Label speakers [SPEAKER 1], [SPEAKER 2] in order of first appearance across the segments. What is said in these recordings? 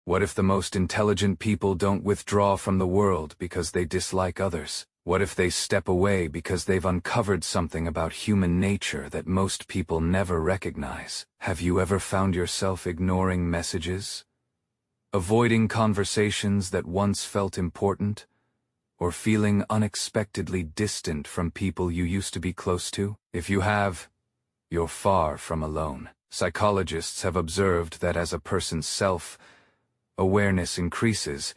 [SPEAKER 1] What if the most intelligent people don't withdraw from the world because they dislike others? What if they step away because they've uncovered something about human nature that most people never recognize? Have you ever found yourself ignoring messages, avoiding conversations that once felt important, or feeling unexpectedly distant from people you used to be close to? If you have, you're far from alone. Psychologists have observed that as a person's self-awareness increases,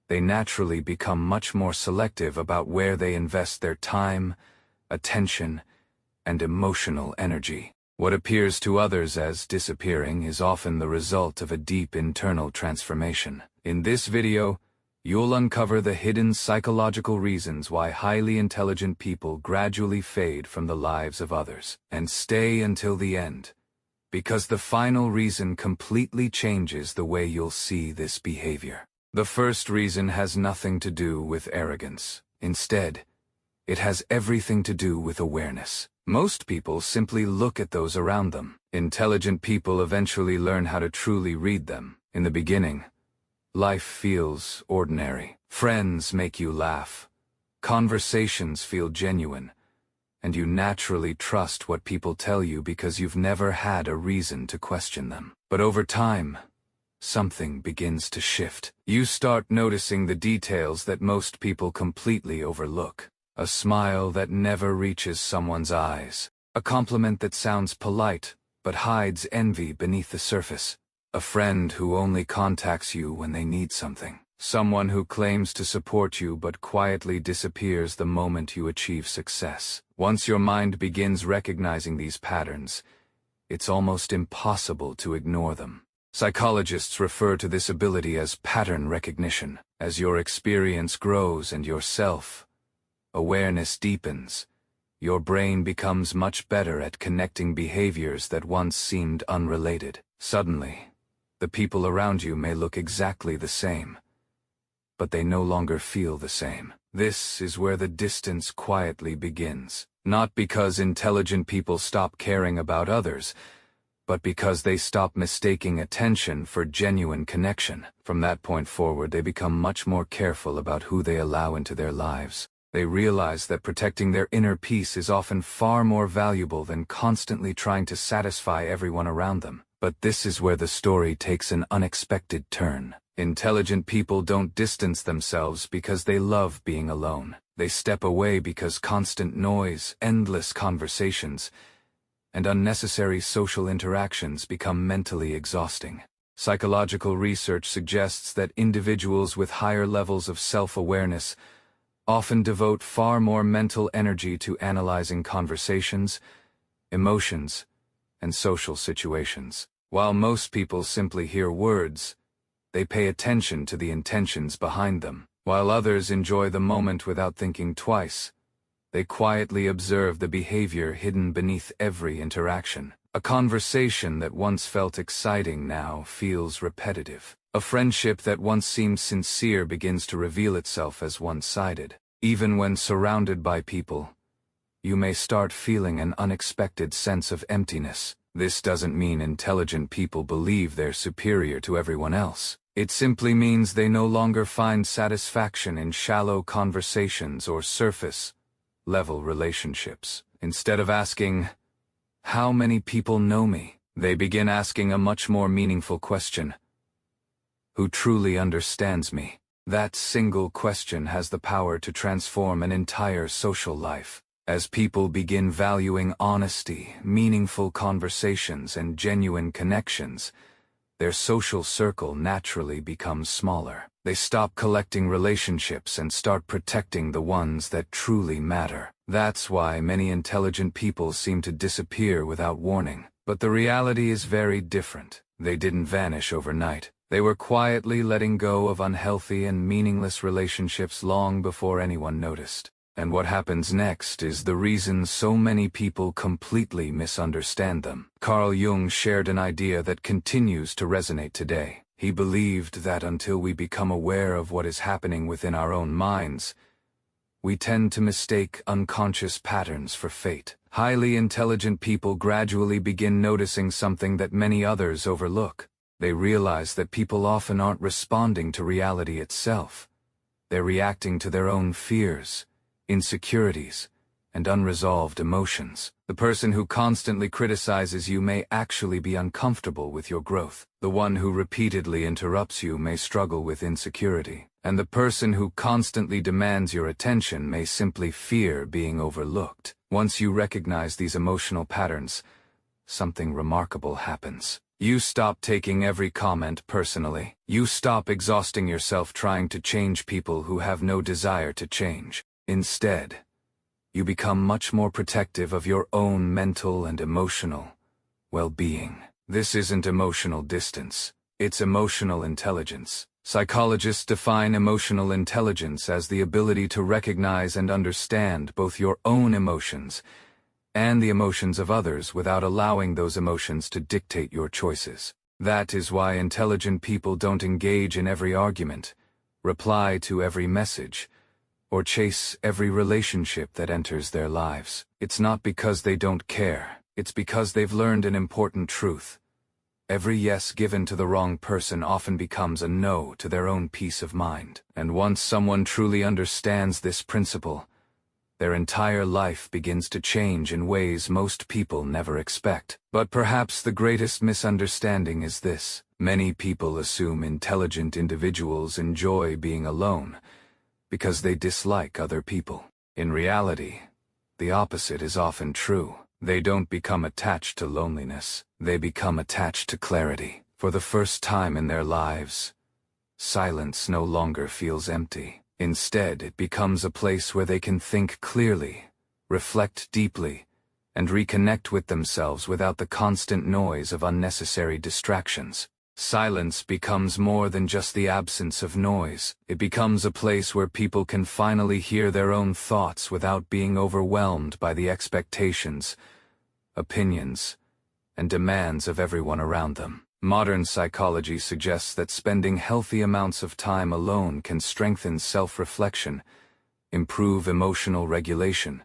[SPEAKER 1] they naturally become much more selective about where they invest their time, attention, and emotional energy. What appears to others as disappearing is often the result of a deep internal transformation. In this video, you'll uncover the hidden psychological reasons why highly intelligent people gradually fade from the lives of others. And stay until the end, because the final reason completely changes the way you'll see this behavior. The first reason has nothing to do with arrogance. Instead, it has everything to do with awareness. Most people simply look at those around them. Intelligent people eventually learn how to truly read them. In the beginning, life feels ordinary. Friends make you laugh. Conversations feel genuine. And you naturally trust what people tell you because you've never had a reason to question them. But over time, something begins to shift. You start noticing the details that most people completely overlook. A smile that never reaches someone's eyes. A compliment that sounds polite, but hides envy beneath the surface. A friend who only contacts you when they need something. Someone who claims to support you but quietly disappears the moment you achieve success. Once your mind begins recognizing these patterns, it's almost impossible to ignore them. Psychologists refer to this ability as pattern recognition. As your experience grows and your self-awareness deepens, your brain becomes much better at connecting behaviors that once seemed unrelated. Suddenly, the people around you may look exactly the same, but they no longer feel the same. This is where the distance quietly begins. Not because intelligent people stop caring about others, but because they stop mistaking attention for genuine connection. From that point forward, they become much more careful about who they allow into their lives. They realize that protecting their inner peace is often far more valuable than constantly trying to satisfy everyone around them. But this is where the story takes an unexpected turn. Intelligent people don't distance themselves because they love being alone. They step away because constant noise, endless conversations, and unnecessary social interactions become mentally exhausting. Psychological research suggests that individuals with higher levels of self-awareness often devote far more mental energy to analyzing conversations, emotions, and social situations. While most people simply hear words, they pay attention to the intentions behind them. While others enjoy the moment without thinking twice, they quietly observe the behavior hidden beneath every interaction. A conversation that once felt exciting now feels repetitive. A friendship that once seemed sincere begins to reveal itself as one-sided. Even when surrounded by people, you may start feeling an unexpected sense of emptiness. This doesn't mean intelligent people believe they're superior to everyone else. It simply means they no longer find satisfaction in shallow conversations or surface-level relationships. Instead of asking, "How many people know me?" they begin asking a much more meaningful question. Who truly understands me? That single question has the power to transform an entire social life. As people begin valuing honesty, meaningful conversations, and genuine connections, their social circle naturally becomes smaller. They stop collecting relationships and start protecting the ones that truly matter. That's why many intelligent people seem to disappear without warning. But the reality is very different. They didn't vanish overnight. They were quietly letting go of unhealthy and meaningless relationships long before anyone noticed. And what happens next is the reason so many people completely misunderstand them. Carl Jung shared an idea that continues to resonate today. He believed that until we become aware of what is happening within our own minds, we tend to mistake unconscious patterns for fate. Highly intelligent people gradually begin noticing something that many others overlook. They realize that people often aren't responding to reality itself. They're reacting to their own fears, insecurities, and unresolved emotions. The person who constantly criticizes you may actually be uncomfortable with your growth. The one who repeatedly interrupts you may struggle with insecurity. And the person who constantly demands your attention may simply fear being overlooked. Once you recognize these emotional patterns, something remarkable happens. You stop taking every comment personally. You stop exhausting yourself trying to change people who have no desire to change. Instead, you become much more protective of your own mental and emotional well-being. This isn't emotional distance, it's emotional intelligence. Psychologists define emotional intelligence as the ability to recognize and understand both your own emotions and the emotions of others without allowing those emotions to dictate your choices. That is why intelligent people don't engage in every argument, reply to every message, or chase every relationship that enters their lives. It's not because they don't care, it's because they've learned an important truth. Every yes given to the wrong person often becomes a no to their own peace of mind. And once someone truly understands this principle, their entire life begins to change in ways most people never expect. But perhaps the greatest misunderstanding is this: many people assume intelligent individuals enjoy being alone because they dislike other people. In reality, the opposite is often true. They don't become attached to loneliness, they become attached to clarity. For the first time in their lives, silence no longer feels empty. Instead, it becomes a place where they can think clearly, reflect deeply, and reconnect with themselves without the constant noise of unnecessary distractions. Silence becomes more than just the absence of noise. It becomes a place where people can finally hear their own thoughts without being overwhelmed by the expectations, opinions, and demands of everyone around them. Modern psychology suggests that spending healthy amounts of time alone can strengthen self-reflection, improve emotional regulation,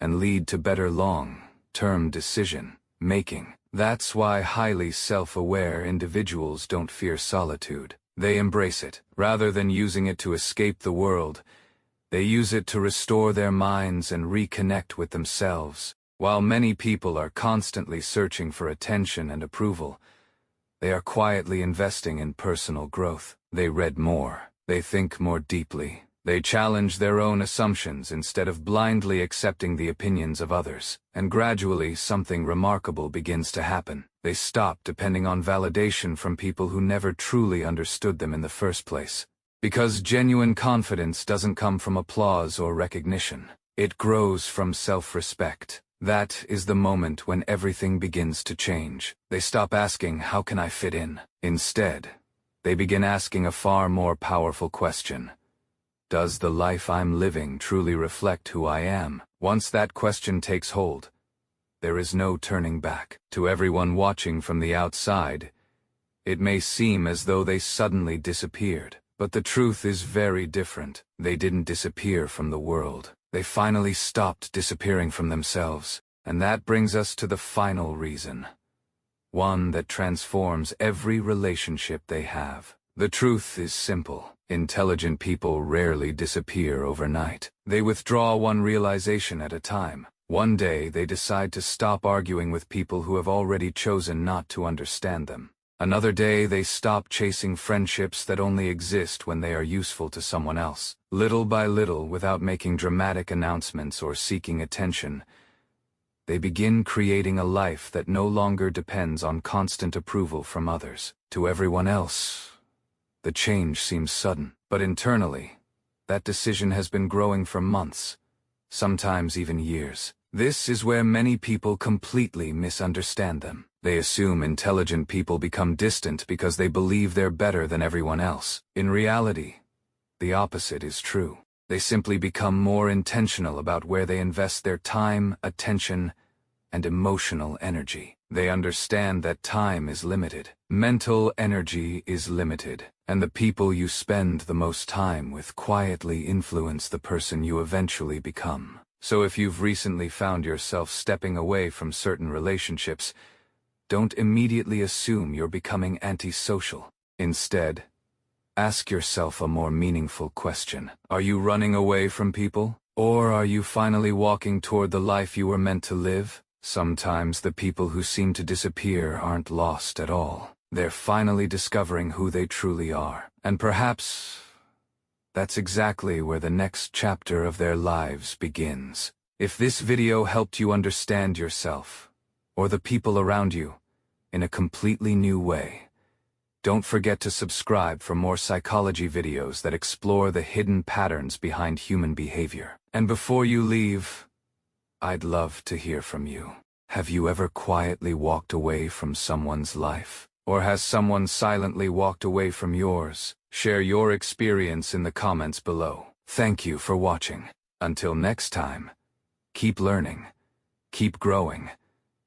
[SPEAKER 1] and lead to better long-term decision-making. That's why highly self-aware individuals don't fear solitude. They embrace it. Rather than using it to escape the world, they use it to restore their minds and reconnect with themselves. While many people are constantly searching for attention and approval, they are quietly investing in personal growth. They read more. They think more deeply. They challenge their own assumptions instead of blindly accepting the opinions of others. And gradually, something remarkable begins to happen. They stop depending on validation from people who never truly understood them in the first place. Because genuine confidence doesn't come from applause or recognition. It grows from self-respect. That is the moment when everything begins to change. They stop asking, "How can I fit in?" Instead, they begin asking a far more powerful question. Does the life I'm living truly reflect who I am? Once that question takes hold, there is no turning back. To everyone watching from the outside, it may seem as though they suddenly disappeared. But the truth is very different. They didn't disappear from the world. They finally stopped disappearing from themselves. And that brings us to the final reason. One that transforms every relationship they have. The truth is simple. Intelligent people rarely disappear overnight. They withdraw one realization at a time. One day they decide to stop arguing with people who have already chosen not to understand them. Another day they stop chasing friendships that only exist when they are useful to someone else. Little by little, without making dramatic announcements or seeking attention, they begin creating a life that no longer depends on constant approval from others. To everyone else, the change seems sudden, but internally, that decision has been growing for months, sometimes even years. This is where many people completely misunderstand them. They assume intelligent people become distant because they believe they're better than everyone else. In reality, the opposite is true. They simply become more intentional about where they invest their time, attention, and emotional energy. They understand that time is limited, mental energy is limited, and the people you spend the most time with quietly influence the person you eventually become. So if you've recently found yourself stepping away from certain relationships, Don't immediately assume you're becoming antisocial. Instead, ask yourself a more meaningful question. Are you running away from people? Or are you finally walking toward the life you were meant to live? Sometimes the people who seem to disappear aren't lost at all. They're finally discovering who they truly are. And perhaps that's exactly where the next chapter of their lives begins. If this video helped you understand yourself, or the people around you, in a completely new way, don't forget to subscribe for more psychology videos that explore the hidden patterns behind human behavior. And before you leave, I'd love to hear from you. Have you ever quietly walked away from someone's life? Or has someone silently walked away from yours? Share your experience in the comments below. Thank you for watching. Until next time, keep learning, keep growing,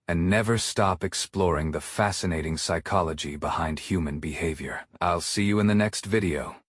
[SPEAKER 1] and never stop exploring the fascinating psychology behind human behavior. I'll see you in the next video.